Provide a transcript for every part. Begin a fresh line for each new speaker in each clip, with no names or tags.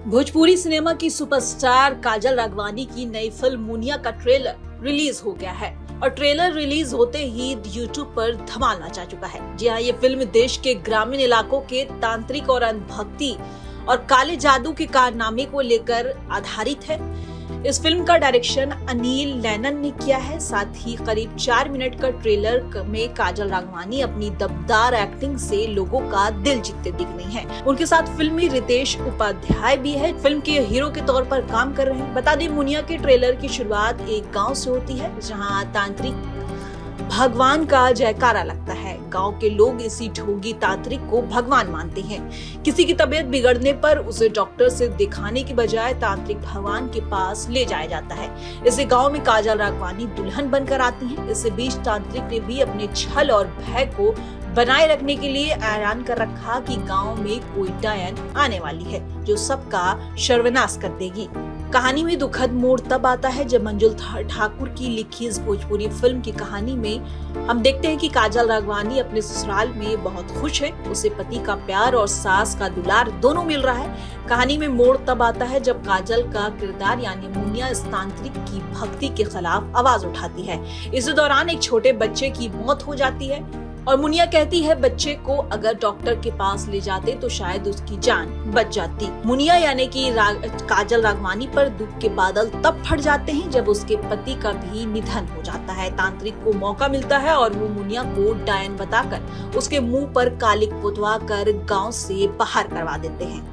Bhojpuri cinema की superstar काजल राघवानी की नई फिल्म मुनिया का ट्रेलर रिलीज हो गया है और ट्रेलर रिलीज होते ही यूट्यूब पर धमाल मचा चुका है। जी हाँ, ये फिल्म देश के ग्रामीण इलाकों के तांत्रिक और अंधभक्ति और काले जादू के कारनामे को लेकर आधारित है। इस फिल्म का डायरेक्शन अनिल लैनन ने किया है। साथ ही करीब 4 मिनट का ट्रेलर में काजल राघवानी अपनी दमदार एक्टिंग से लोगों का दिल जीतते दिख रही हैं। उनके साथ फिल्मी रितेश उपाध्याय भी है, फिल्म के हीरो के तौर पर काम कर रहे हैं। बता दें, मुनिया के ट्रेलर की शुरुआत एक गांव से होती है जहां तांत्रिक भगवान का जयकारा लगता है। गांव के लोग इसी ढोंगी तांत्रिक को भगवान मानते हैं। किसी की तबीयत बिगड़ने पर उसे डॉक्टर से दिखाने की बजाय तांत्रिक भगवान के पास ले जाया जाता है। इसे गांव में काजल राघवानी दुल्हन बनकर आती हैं। इस बीच तांत्रिक ने भी अपने छल और भय को बनाए रखने के लिए ऐलान कर रखा कि गांव में कोई डायन आने वाली है जो सबका सर्वनाश कर देगी। कहानी में दुखद मोड़ तब आता है जब मंजुल ठाकुर की लिखी इस भोजपुरी फिल्म की कहानी में हम देखते हैं कि काजल राघवानी अपने ससुराल में बहुत खुश है। उसे पति का प्यार और सास का दुलार दोनों मिल रहा है। कहानी में मोड़ तब आता है जब काजल का किरदार यानी मुनिया इस तांत्रिक की भक्ति के खिलाफ आवाज उठाती है। इस दौरान एक छोटे बच्चे की मौत हो जाती है और मुनिया कहती है बच्चे को अगर डॉक्टर के पास ले जाते तो शायद उसकी जान बच जाती। मुनिया यानी कि काजल राघवानी पर दुख के बादल तब फट जाते हैं जब उसके पति का भी निधन हो जाता है। तांत्रिक को मौका मिलता है और वो मुनिया को डायन बताकर उसके मुंह पर कालिक पुतवा कर गांव से बाहर करवा देते हैं।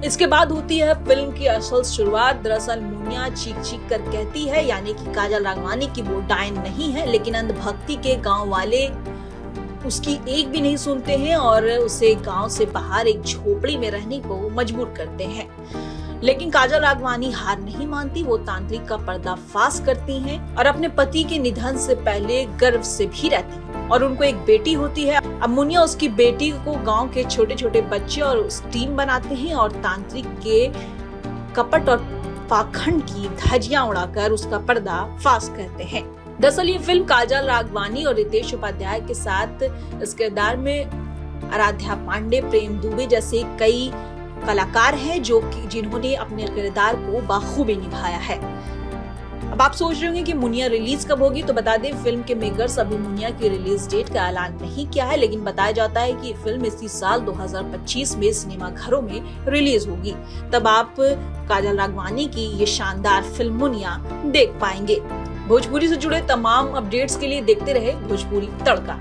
इसके बाद होती है फिल्म की असल शुरुआत। दरअसल मुनिया चीख चीख कर कहती है यानी कि काजल राघवानी की वो डायन नहीं है, लेकिन अंधभक्ति के गांव वाले उसकी एक भी नहीं सुनते हैं और उसे गांव से बाहर एक झोपड़ी में रहने को मजबूर करते हैं। लेकिन काजल राघवानी हार नहीं मानती। वो तांत्रिक का पर्दाफाश करती हैं और अपने पति के निधन से पहले गर्व से भी रहती हैं और उनको एक बेटी होती है। अब मुनिया उसकी बेटी को गांव के छोटे छोटे बच्चे और उस टीम बनाते हैं और तांत्रिक के कपट और पाखंड की धज्जियां उड़ाकर उसका पर्दाफाश करते हैं। दरअसल ये फिल्म काजल राघवानी और रितेश उपाध्याय के साथ इस किरदार में आराध्या पांडे, प्रेम दुबे जैसे कई कलाकार हैं जिन्होंने अपने किरदार को बाखूबी निभाया है। अब आप सोच रहे होंगे कि मुनिया रिलीज कब होगी, तो बता दें फिल्म के मेकर्स अभी मुनिया की रिलीज डेट का ऐलान नहीं किया है, लेकिन बताया जाता है कि फिल्म इसी साल 2025 में सिनेमा घरों में रिलीज होगी। तब आप काजल राघवानी की ये शानदार फिल्म मुनिया देख पाएंगे। भोजपुरी से जुड़े तमाम अपडेट्स के लिए देखते रहे भोजपुरी तड़का।